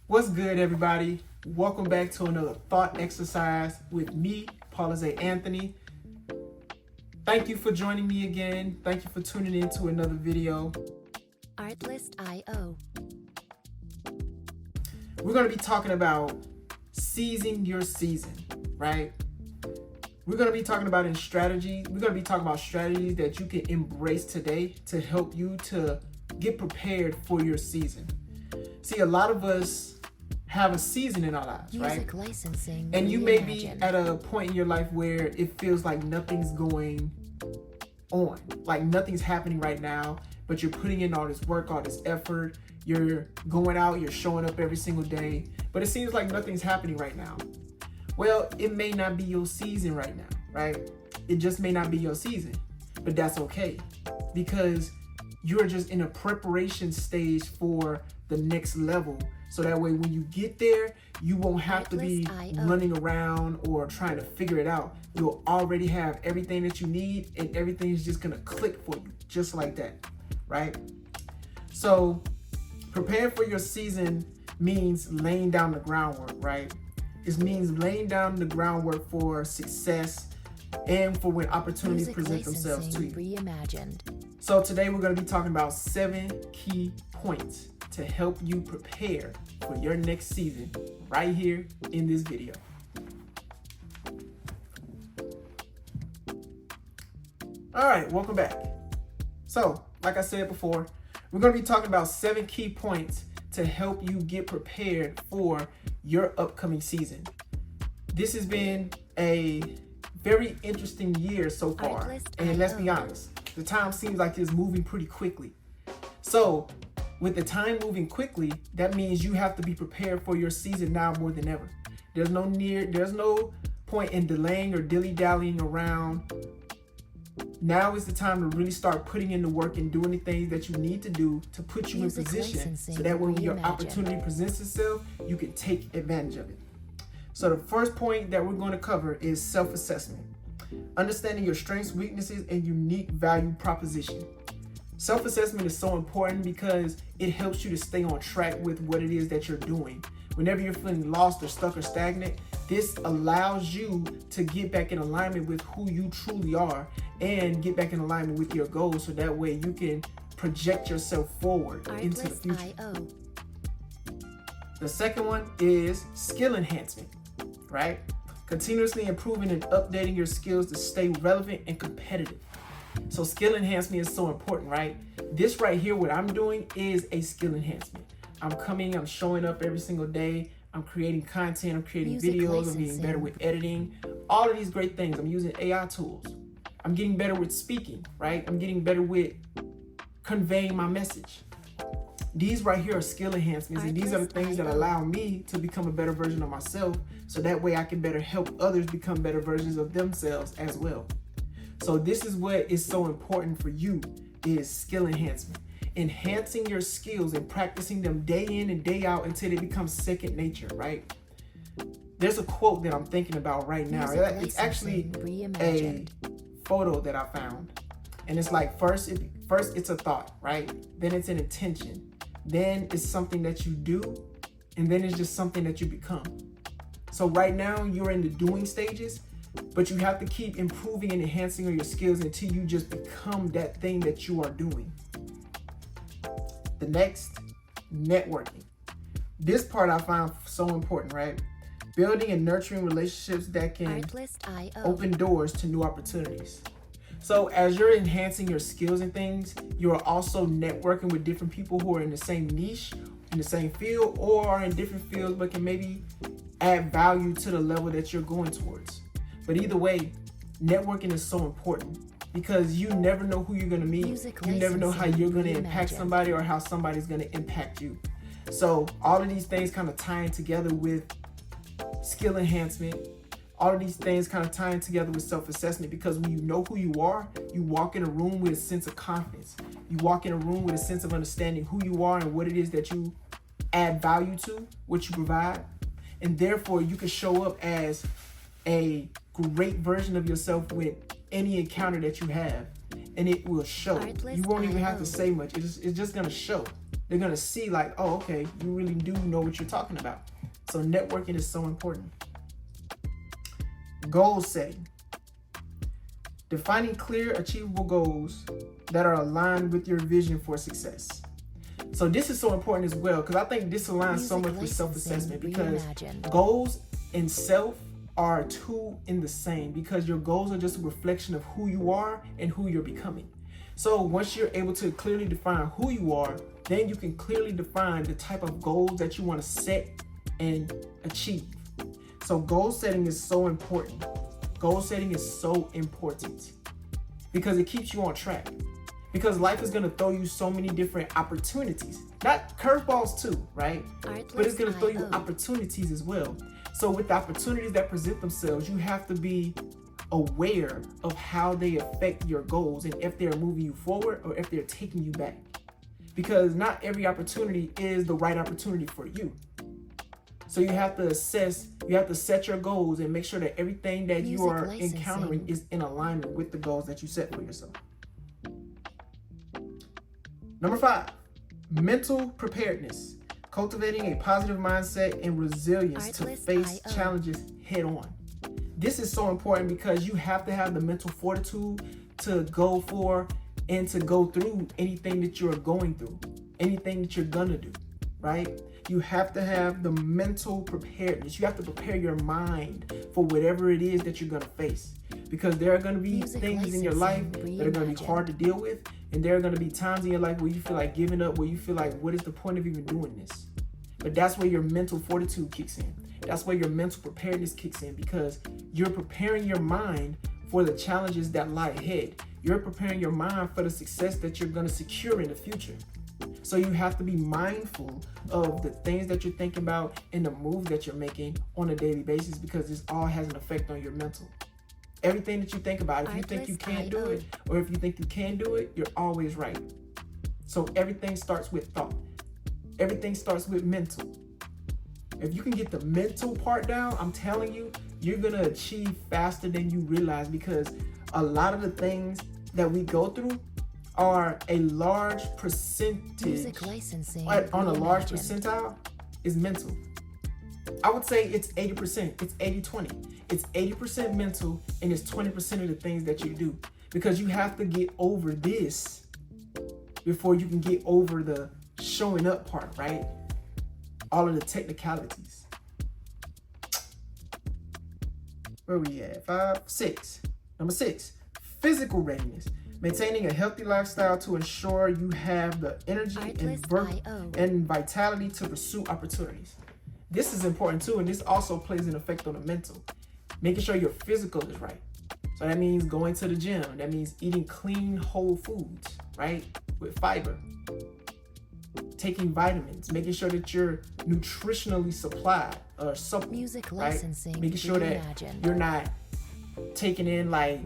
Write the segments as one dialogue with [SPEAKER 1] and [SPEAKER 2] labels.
[SPEAKER 1] What's good, everybody? Welcome back to another thought exercise with me, Paula Z. Anthony. Thank you for joining me again. Thank you for tuning in to another video.
[SPEAKER 2] Artlist.io.
[SPEAKER 1] We're going to be talking about seizing your season, right? We're going to be talking about strategies that you can embrace today to help you to get prepared for your season. See, a lot of us have a season in our lives,
[SPEAKER 2] Music
[SPEAKER 1] right?
[SPEAKER 2] licensing.
[SPEAKER 1] And you may be at a point in your life where it feels like nothing's going on, like nothing's happening right now, but you're putting in all this work, all this effort, you're going out, you're showing up every single day, but it seems like nothing's happening right now. Well, it may not be your season right now, right? It just may not be your season, but that's okay, because you're just in a preparation stage for the next level. So that way, when you get there, you won't have to be running around or trying to figure it out. You'll already have everything that you need, and everything is just gonna click for you, just like that, right? So preparing for your season means laying down the groundwork, right? It means laying down the groundwork for success and for when opportunities present themselves to you.
[SPEAKER 2] Reimagined.
[SPEAKER 1] So today we're going to be talking about 7 key points to help you prepare for your next season right here in this video. All right, welcome back. So, like I said before, we're going to be talking about 7 key points to help you get prepared for your upcoming season. This has been a very interesting year so far, and let's be honest, the time seems like it's moving pretty quickly. So with the time moving quickly, that means you have to be prepared for your season now more than ever. There's no point in delaying or dilly-dallying around. Now is the time to really start putting in the work and doing the things that you need to do to put you in position so that when your opportunity presents itself, you can take advantage of it. So the first point that we're going to cover is self-assessment. Understanding your strengths, weaknesses, and unique value proposition. Self-assessment is so important because it helps you to stay on track with what it is that you're doing. Whenever you're feeling lost or stuck or stagnant, this allows you to get back in alignment with who you truly are and get back in alignment with your goals, so that way you can project yourself forward into the future. The second one is skill enhancement, right? Continuously improving and updating your skills to stay relevant and competitive. So skill enhancement is so important, right? This right here, what I'm doing is a skill enhancement. I'm showing up every single day. I'm creating content, I'm creating videos, I'm getting better with editing, all of these great things. I'm using AI tools. I'm getting better with speaking, right? I'm getting better with conveying my message. These right here are skill enhancements, and these are the things that allow me to become a better version of myself, so that way I can better help others become better versions of themselves as well. So this is what is so important for you, is skill enhancement. Enhancing your skills and practicing them day in and day out until they become second nature, right? There's a quote that I'm thinking about right now. It's actually a photo that I found. And it's like, first it's a thought, right? Then it's an intention. Then it's something that you do. And then it's just something that you become. So right now you're in the doing stages, but you have to keep improving and enhancing your skills until you just become that thing that you are doing. The next, networking. This part I found so important, right? Building and nurturing relationships that can open doors to new opportunities. So as you're enhancing your skills and things, you're also networking with different people who are in the same niche, in the same field, or are in different fields, but can maybe add value to the level that you're going towards. But either way, networking is so important, because you never know who you're going to meet. You never know how you're going to impact somebody or how somebody's going to impact you. So all of these things kind of tying together with skill enhancement, all of these things kind of tying together with self-assessment, because when you know who you are, you walk in a room with a sense of confidence. You walk in a room with a sense of understanding who you are and what it is that you add value to, what you provide. And therefore, you can show up as a great version of yourself with any encounter that you have, and it will show. You won't even have to say much. It's just going to show. They're going to see like, oh, okay, you really do know what you're talking about. So networking is so important. Goal setting. Defining clear, achievable goals that are aligned with your vision for success. So this is so important as well, because I think this aligns so much with self-assessment, because goals and self are two in the same, because your goals are just a reflection of who you are and who you're becoming. So once you're able to clearly define who you are, then you can clearly define the type of goals that you want to set and achieve. So goal setting is so important. Goal setting is so important because it keeps you on track. Because life is going to throw you so many different opportunities. Not curveballs too, right? But it's going to throw you opportunities as well. So with the opportunities that present themselves, you have to be aware of how they affect your goals and if they're moving you forward or if they're taking you back. Because not every opportunity is the right opportunity for you. So you have to assess, you have to set your goals and make sure that everything that you are encountering is in alignment with the goals that you set for yourself. Number 5, mental preparedness. Cultivating a positive mindset and resilience to face challenges head on. This is so important because you have to have the mental fortitude to go for and to go through anything that you're going through, anything that you're gonna do, right? You have to have the mental preparedness. You have to prepare your mind for whatever it is that you're gonna face, because there are gonna be things in your life that are gonna be hard to deal with, and there are gonna be times in your life where you feel like giving up, where you feel like, what is the point of even doing this? But that's where your mental fortitude kicks in. That's where your mental preparedness kicks in, because you're preparing your mind for the challenges that lie ahead. You're preparing your mind for the success that you're gonna secure in the future. So you have to be mindful of the things that you're thinking about and the moves that you're making on a daily basis, because this all has an effect on your mental. Everything that you think about, if you think you can't do it, or if you think you can do it, you're always right. So everything starts with thought. Everything starts with mental. If you can get the mental part down, I'm telling you, you're gonna achieve faster than you realize, because a lot of the things that we go through are a large percentage, on a large percentile, is mental. I would say it's 80%, it's 80-20. It's 80% mental and it's 20% of the things that you do, because you have to get over this before you can get over the showing up part, right? All of the technicalities. Where we at? 5, 6. Number 6, physical readiness. Maintaining a healthy lifestyle to ensure you have the energy and vitality to pursue opportunities. This is important too, and this also plays an effect on the mental. Making sure your physical is right. So that means going to the gym. That means eating clean, whole foods, right? With fiber. Taking vitamins, making sure that you're nutritionally supplied, right? Making sure that you're not taking in like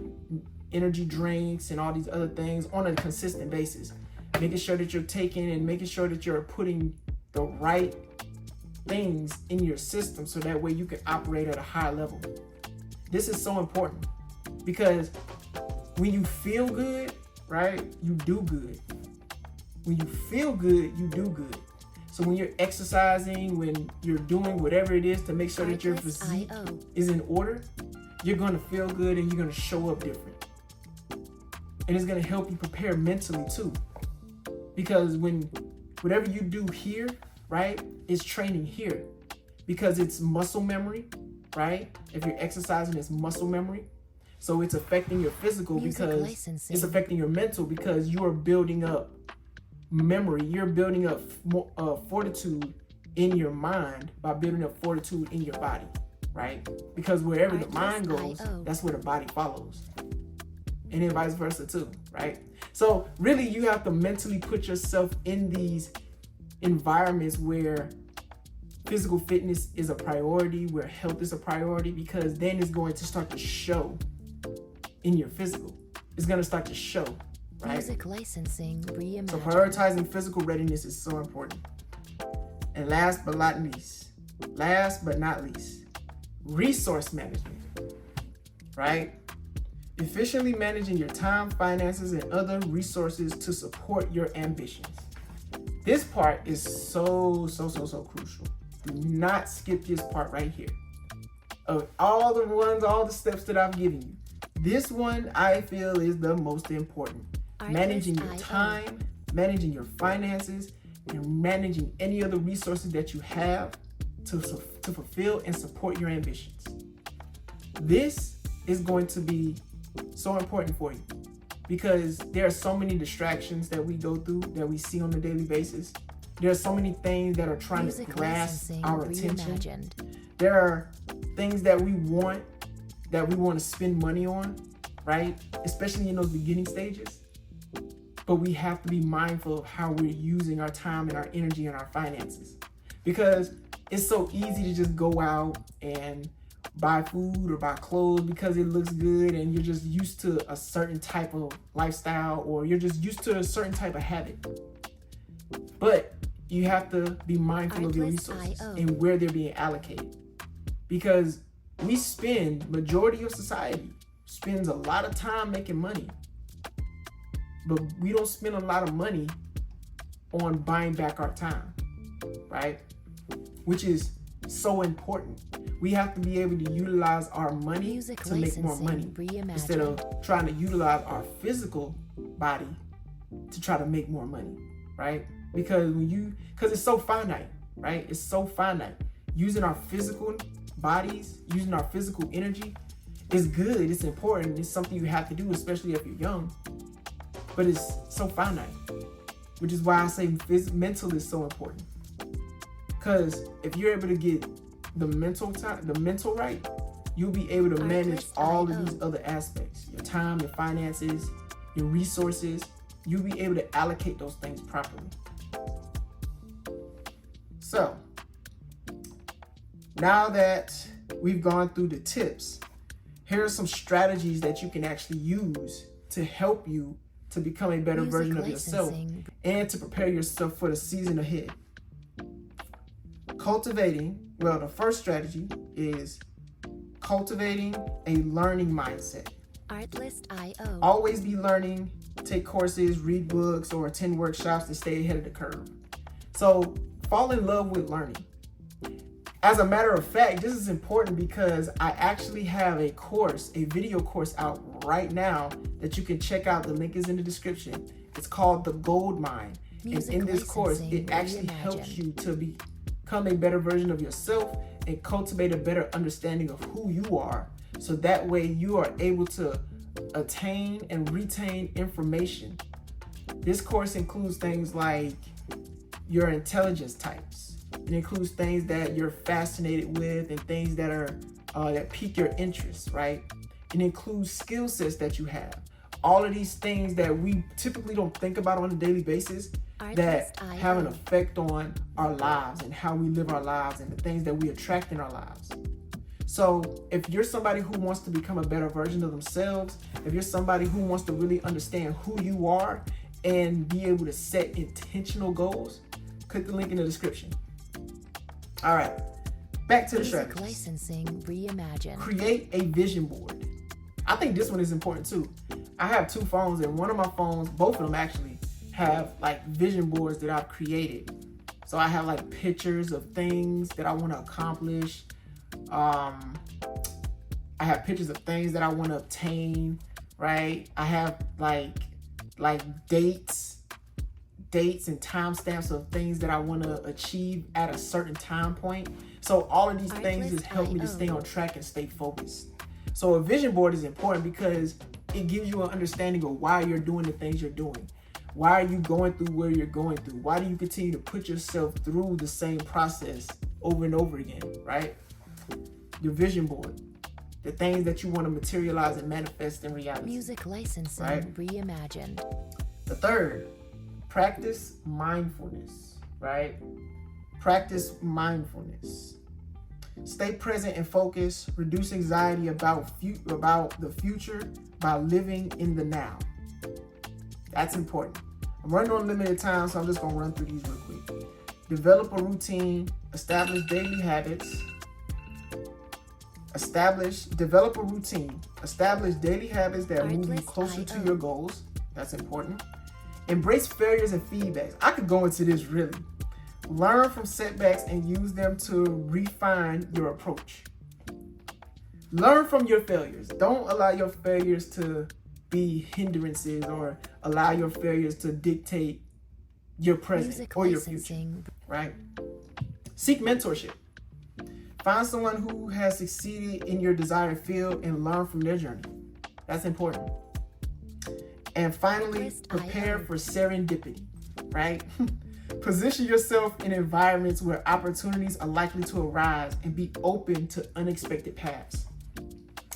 [SPEAKER 1] energy drinks and all these other things on a consistent basis. Making sure that you're taking and making sure that you're putting the right things in your system so that way you can operate at a high level. This is so important, because when you feel good, right, you do good. When you feel good, you do good. So when you're exercising, when you're doing whatever it is to make sure that your physique is in order, you're going to feel good and you're going to show up different. And it's going to help you prepare mentally too. Because when whatever you do here, right, is training here. Because it's muscle memory, right? If you're exercising, it's muscle memory. So it's affecting your physical because it's affecting your mental, because you are building up memory. You're building up fortitude in your mind by building up fortitude in your body, right? Because wherever the mind goes, that's where the body follows. And then vice versa too, right? So really you have to mentally put yourself in these environments where physical fitness is a priority, where health is a priority, because then it's going to start to show in your physical. It's going to start to show, right? Music licensing reimagined. So prioritizing physical readiness is so important. And last but not least, resource management, right? Efficiently managing your time, finances, and other resources to support your ambitions. This part is so crucial. Do not skip this part right here. Of all the steps that I've given you, this one I feel is the most important. Managing your time, managing your finances, and managing any other resources that you have to fulfill and support your ambitions. This is going to be so important for you because there are so many distractions that we go through, that we see on a daily basis. There are so many things that are trying to grasp our attention. There are things that we want to spend money on, right? Especially in those beginning stages. But we have to be mindful of how we're using our time and our energy and our finances. Because it's so easy to just go out and buy food or buy clothes because it looks good and you're just used to a certain type of lifestyle, or you're just used to a certain type of habit. But you have to be mindful of your resources and where they're being allocated. Because majority of society spends a lot of time making money, but we don't spend a lot of money on buying back our time, right? Which is so important. We have to be able to utilize our money to make more money instead of trying to utilize our physical body to try to make more money, right? Because it's so finite, right? It's so finite. Using our physical bodies, using our physical energy is good. It's important. It's something you have to do, especially if you're young. But it's so finite, which is why I say mental is so important. Because if you're able to get the mental right, you'll be able to manage all of these other aspects: your time, your finances, your resources. You'll be able to allocate those things properly. So, now that we've gone through the tips, here are some strategies that you can actually use to help you to become a better version of yourself and to prepare yourself for the season ahead. The first strategy is cultivating a learning mindset. Artlist.io. Always be learning, take courses, read books, or attend workshops to stay ahead of the curve. So fall in love with learning. As a matter of fact, this is important because I actually have a video course out right now that you can check out. The link is in the description. It's called The Gold Mine. And in this course, it actually helps you to become a better version of yourself and cultivate a better understanding of who you are. So that way you are able to attain and retain information. This course includes things like your intelligence types. It includes things that you're fascinated with and things that are that pique your interest, right? It includes skill sets that you have. All of these things that we typically don't think about on a daily basis that have an effect on our lives and how we live our lives and the things that we attract in our lives. So if you're somebody who wants to become a better version of themselves, if you're somebody who wants to really understand who you are and be able to set intentional goals, click the link in the description. All right, back to the strategy. Licensing reimagined. Create a vision board. I think this one is important too. I have two phones, and one of my phones, both of them actually, have like vision boards that I've created. So I have like pictures of things that I want to accomplish. I have pictures of things that I want to obtain, right? I have like dates and timestamps of things that I want to achieve at a certain time point. So all of these things just help me to stay on track and stay focused. So a vision board is important because it gives you an understanding of why you're doing the things you're doing. Why are you going through where you're going through? Why do you continue to put yourself through the same process over and over again, right? Your vision board, the things that you want to materialize and manifest in reality. Music licensing reimagined. The third, practice mindfulness, right? Practice mindfulness. Stay present and focused. Reduce anxiety about the future by living in the now. That's important. I'm running on limited time, so I'm just going to run through these real quick. Develop a routine. Establish daily habits. Develop a routine. Establish daily habits that move you closer to your goals. That's important. Embrace failures and feedbacks. I could go into this really. Learn from setbacks and use them to refine your approach. Learn from your failures. Don't allow your failures to be hindrances or allow your failures to dictate your present or your future, right? Seek mentorship. Find someone who has succeeded in your desired field and learn from their journey. That's important. And finally, prepare for serendipity, right? Position yourself in environments where opportunities are likely to arise and be open to unexpected paths.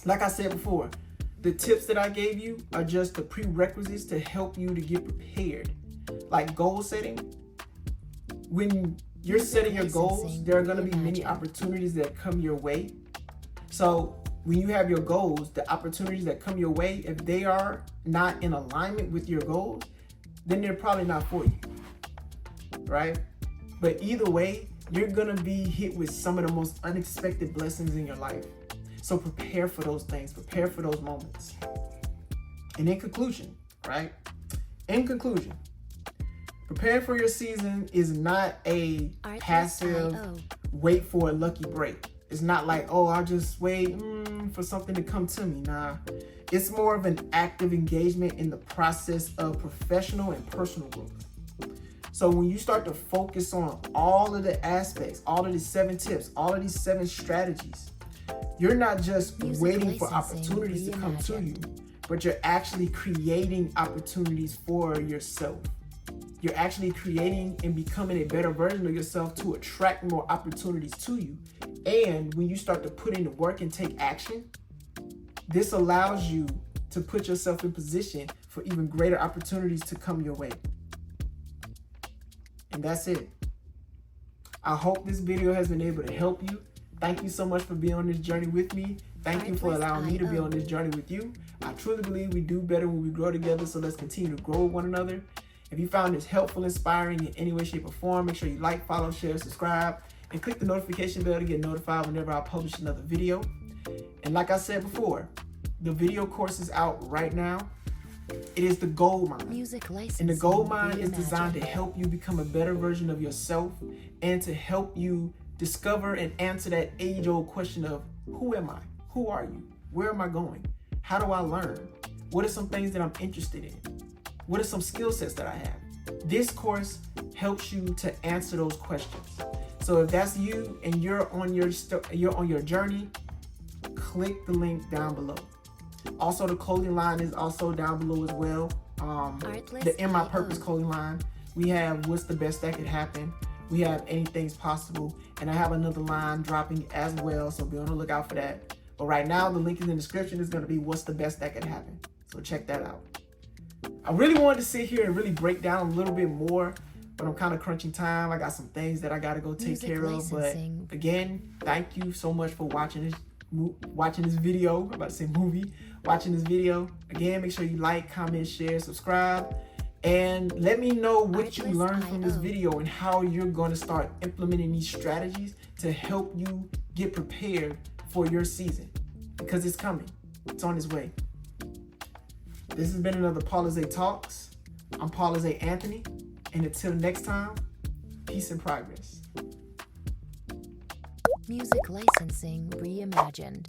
[SPEAKER 1] Like I said before, the tips that I gave you are just the prerequisites to help you to get prepared. Like goal setting. When you're setting your goals, there are going to be many opportunities that come your way. So when you have your goals, the opportunities that come your way, if they are not in alignment with your goals, then they're probably not for you, right? But either way, you're going to be hit with some of the most unexpected blessings in your life. So prepare for those things, prepare for those moments. And in conclusion, right? In conclusion, preparing for your season is not a passive wait for a lucky break. It's not like, oh, I'll just wait for something to come to me. Nah, it's more of an active engagement in the process of professional and personal growth. So when you start to focus on all of the aspects, all of these 7 tips, all of these 7 strategies, you're not just waiting for opportunities to come to you, but you're actually creating opportunities for yourself. You're actually creating and becoming a better version of yourself to attract more opportunities to you. And when you start to put in the work and take action, this allows you to put yourself in position for even greater opportunities to come your way. And that's it. I hope this video has been able to help you. Thank you so much for being on this journey with me. Thank you for allowing me to be on this journey with you. I truly believe we do better when we grow together, so let's continue to grow with one another. If you found this helpful, inspiring in any way, shape, or form, make sure you like, follow, share, subscribe, and click the notification bell to get notified whenever I publish another video. And like I said before, the video course is out right now. It is the Gold Mine. And the Gold Mine is designed to help you become a better version of yourself and to help you discover and answer that age-old question of, who am I? Who are you? Where am I going? How do I learn? What are some things that I'm interested in? What are some skill sets that I have? This course helps you to answer those questions. So if that's you and you're on your journey, click the link down below. Also, the clothing line is also down below as well. The In My Purpose clothing line. We have What's the Best That Could Happen. We have Anything's Possible. And I have another line dropping as well, so be on the lookout for that. But right now, the link in the description is going to be What's the Best That Could Happen. So check that out. I really wanted to sit here and really break down a little bit more, but I'm kind of crunching time. I got some things that I got to go take care of. But again, thank you so much for watching this video. I'm about to say movie. Watching this video. Again, make sure you like, comment, share, subscribe, and let me know what you learned from this video and how you're going to start implementing these strategies to help you get prepared for your season, because it's coming. It's on its way. This has been another Paul Azay Talks. I'm Paul Azay Anthony, and until next time, peace and progress.
[SPEAKER 2] Music licensing reimagined.